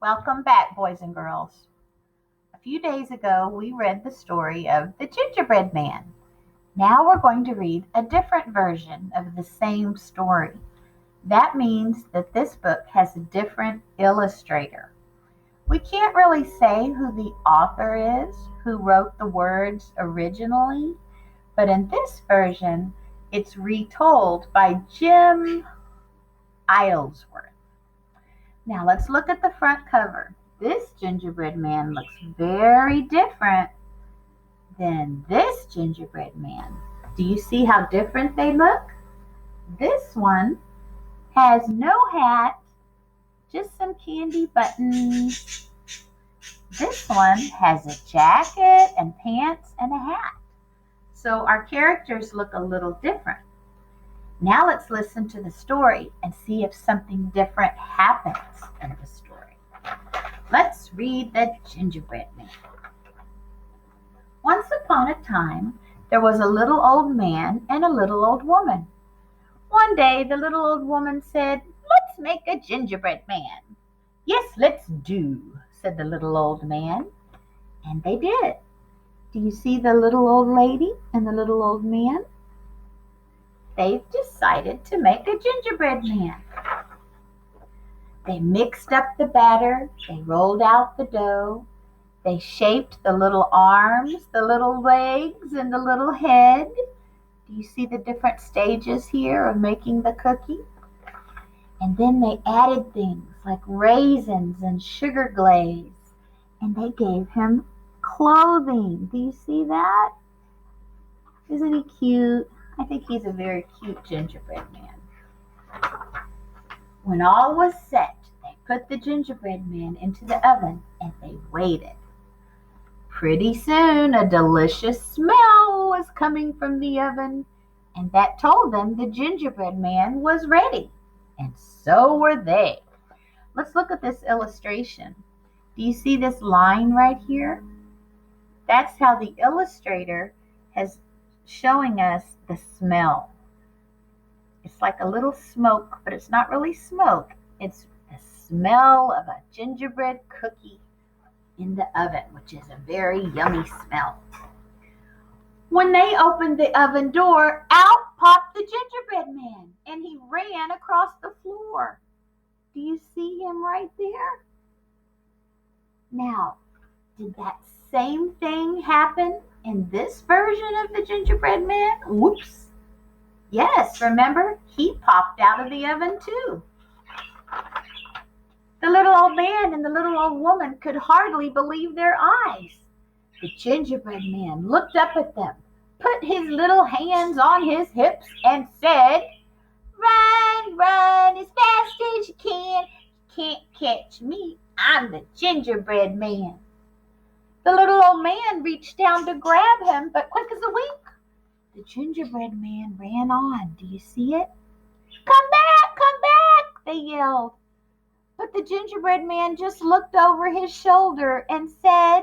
Welcome back, boys and girls. A few days ago, we read the story of the Gingerbread Man. Now we're going to read a different version of the same story. That means that this book has a different illustrator. We can't really say who the author is, who wrote the words originally, but in this version, it's retold by Jim Islesworth. Now let's look at the front cover. This gingerbread man looks very different than this gingerbread man. Do you see how different they look? This one has no hat, just some candy buttons. This one has a jacket and pants and a hat. So our characters look a little different. Now let's listen to the story and see if something different happens in the story. Let's read the Gingerbread Man. Once upon a time, there was a little old man and a little old woman. One day, the little old woman said, "Let's make a gingerbread man." "Yes, let's do," said the little old man. And they did. Do you see the little old lady and the little old man? They've decided to make a gingerbread man. They mixed up the batter, they rolled out the dough, they shaped the little arms, the little legs, and the little head. Do you see the different stages here of making the cookie? And then they added things like raisins and sugar glaze, and they gave him clothing. Do you see that? Isn't he cute? I think he's a very cute gingerbread man. When all was set, they put the gingerbread man into the oven and they waited. Pretty soon, a delicious smell was coming from the oven, and that told them the gingerbread man was ready. And so were they. Let's look at this illustration. Do you see this line right here? That's how the illustrator has showing us the smell. It's like a little smoke, but it's not really smoke. It's the smell of a gingerbread cookie in the oven, which is a very yummy smell. When they opened the oven door, out popped the gingerbread man, and he ran across the floor. Do you see him right there? Now, did that same thing happen in this version of the gingerbread man? Whoops. Yes, remember, he popped out of the oven too. The little old man and the little old woman could hardly believe their eyes. The gingerbread man looked up at them, put his little hands on his hips, and said, "Run, run as fast as you can. You can't catch me. I'm the gingerbread man." The little old man reached down to grab him, but quick as a wink, the gingerbread man ran on. Do you see it? "Come back, they yelled. But the gingerbread man just looked over his shoulder and said,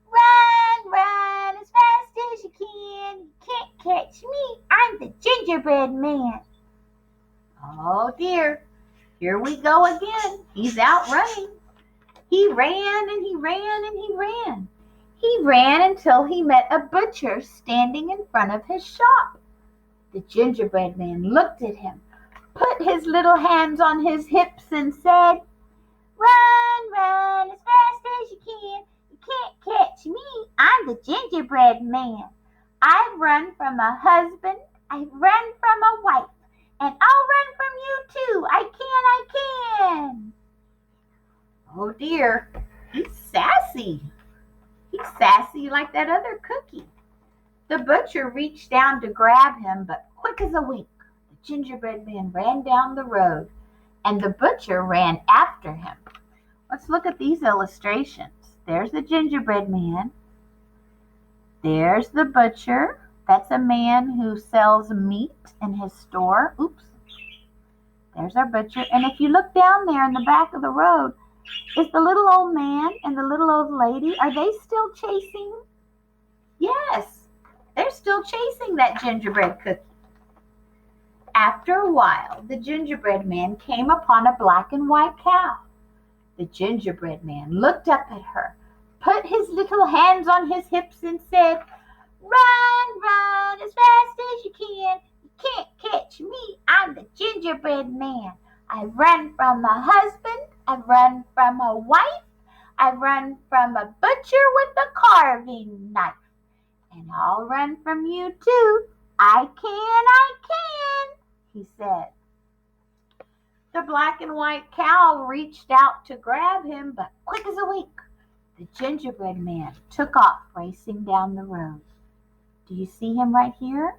"Run, run as fast as you can. You can't catch me. I'm the gingerbread man." Oh dear, here we go again. He's out running. He ran and he ran and he ran. He ran until he met a butcher standing in front of his shop. The gingerbread man looked at him, put his little hands on his hips, and said, "Run, run as fast as you can. You can't catch me. I'm the gingerbread man. I've run from a husband. I've run from a wife. And I'll run from you too. I can. Oh dear, he's sassy. He's sassy like that other cookie. The butcher reached down to grab him, but quick as a wink, the gingerbread man ran down the road, and the butcher ran after him. Let's look at these illustrations. There's the gingerbread man. There's the butcher. That's a man who sells meat in his store. Oops. There's our butcher. And if you look down there in the back of the road, is the little old man and the little old lady, are they still chasing? Yes, they're still chasing that gingerbread cookie. After a while, the gingerbread man came upon a black and white cow. The gingerbread man looked up at her, put his little hands on his hips, and said, "Run, run as fast as you can. You can't catch me. I'm the gingerbread man. I run from a husband. I run from a wife. I run from a butcher with a carving knife. And I'll run from you too. I can, he said. The black and white cow reached out to grab him, but quick as a wink, the gingerbread man took off racing down the road. Do you see him right here?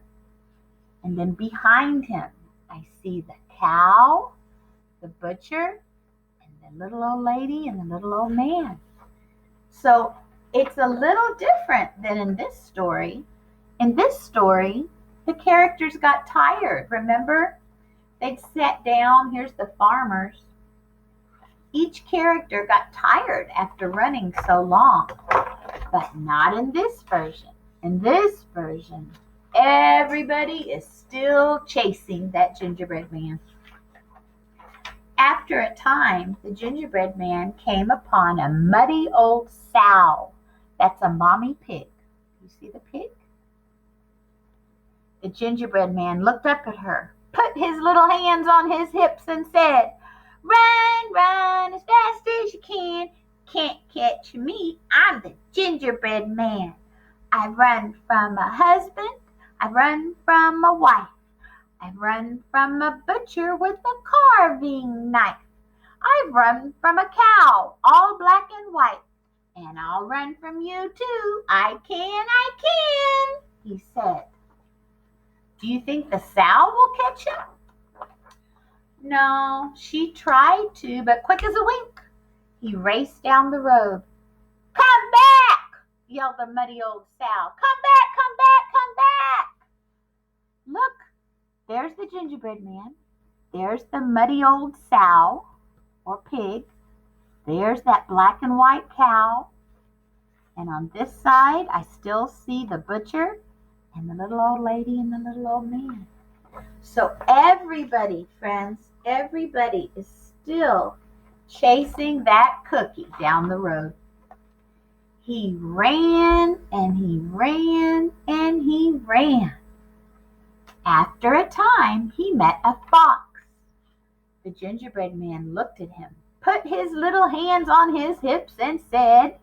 And then behind him, I see the cow, the butcher, and the little old lady and the little old man. So it's a little different than in this story. In this story, the characters got tired. Remember? They'd sat down. Here's the farmers. Each character got tired after running so long, but not in this version. In this version, everybody is still chasing that gingerbread man. After a time, the gingerbread man came upon a muddy old sow. That's a mommy pig. You see the pig? The gingerbread man looked up at her, put his little hands on his hips, and said, "Run, run as fast as you can. Can't catch me. I'm the gingerbread man. I run from a husband. I run from a wife. I run from a butcher with a carving knife. I run from a cow, all black and white. And I'll run from you too. I can, he said. Do you think the sow will catch him? No, she tried to, but quick as a wink, he raced down the road. "Come back!" yelled the muddy old sow. "Come back, come back, come back!" Look, there's the gingerbread man. There's the muddy old sow or pig. There's that black and white cow. And on this side, I still see the butcher and the little old lady and the little old man. So everybody, friends, everybody is still chasing that cookie down the road. He ran and he ran and he ran. After a time, he met a fox. The gingerbread man looked at him, put his little hands on his hips, and said,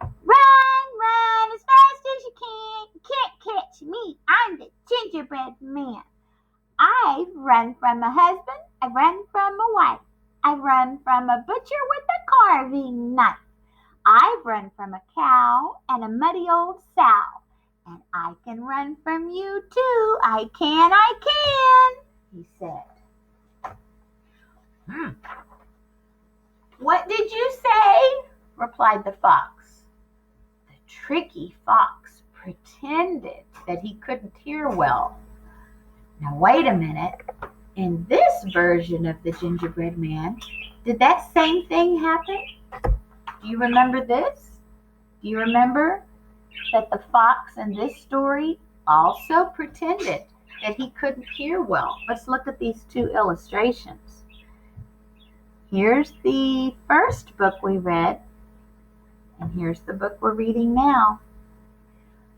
"Run, run as fast as you can. You can't catch me. I'm the gingerbread man. I run from a husband. I run from a wife. I run from a butcher with a carving knife. I run from a cow and a muddy old sow. And I can run from you too. I can, he said. "What did you say?" replied the fox. The tricky fox pretended that he couldn't hear well. Now wait a minute. In this version of the gingerbread man, did that same thing happen? Do you remember this? Do you remember that the fox in this story also pretended that he couldn't hear well? Let's look at these two illustrations. Here's the first book we read, and here's the book we're reading now.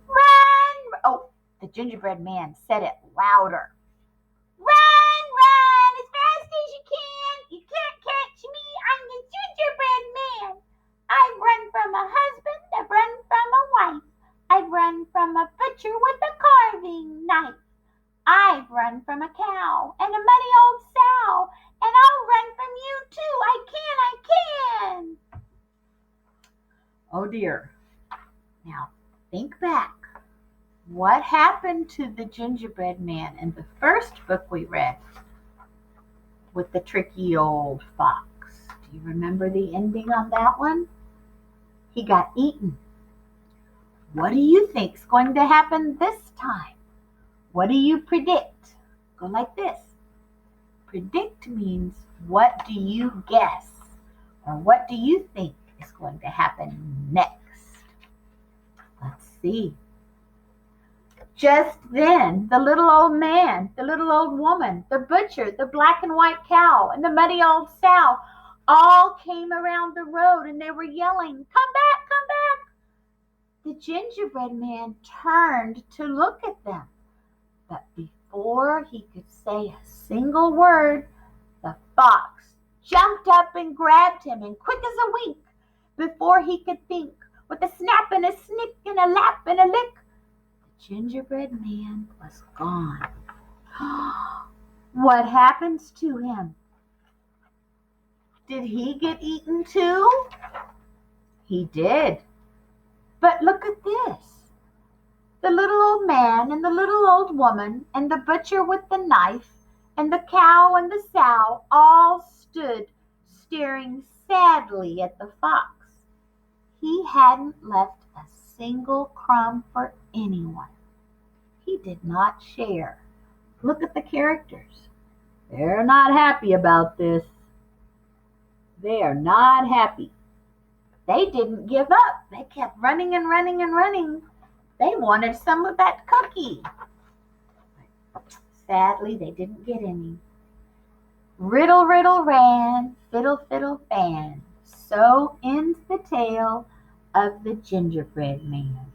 Run! Oh, the gingerbread man said it louder. "Run, run as fast as you can. You can't catch me. I'm the gingerbread man. I run from a husband. I run from a wife. I run from a butcher with a carving knife. I run from a cow and a muddy old sow. And I'll run from you too. I can. Oh dear. Now think back. What happened to the gingerbread man in the first book we read with the tricky old fox? Do you remember the ending on that one? He got eaten. What do you think is going to happen this time? What do you predict? Go like this. Predict means what do you guess, or what do you think is going to happen next? Let's see. Just then, the little old man, the little old woman, the butcher, the black and white cow, and the muddy old sow all came around the road and they were yelling, "Come back, come back!" The gingerbread man turned to look at them, but before he could say a single word, the fox jumped up and grabbed him, and quick as a wink, before he could think, with a snap and a snick and a lap and a lick, the gingerbread man was gone. What happens to him? Did he get eaten too? He did. But look at this. The little old man and the little old woman and the butcher with the knife and the cow and the sow all stood staring sadly at the fox. He hadn't left a single crumb for anyone. He did not share. Look at the characters. They're not happy about this. They are not happy. They didn't give up. They kept running and running and running. They wanted some of that cookie. Sadly, they didn't get any. Riddle, riddle, ran, fiddle, fiddle, fan. So ends the tale of the gingerbread man.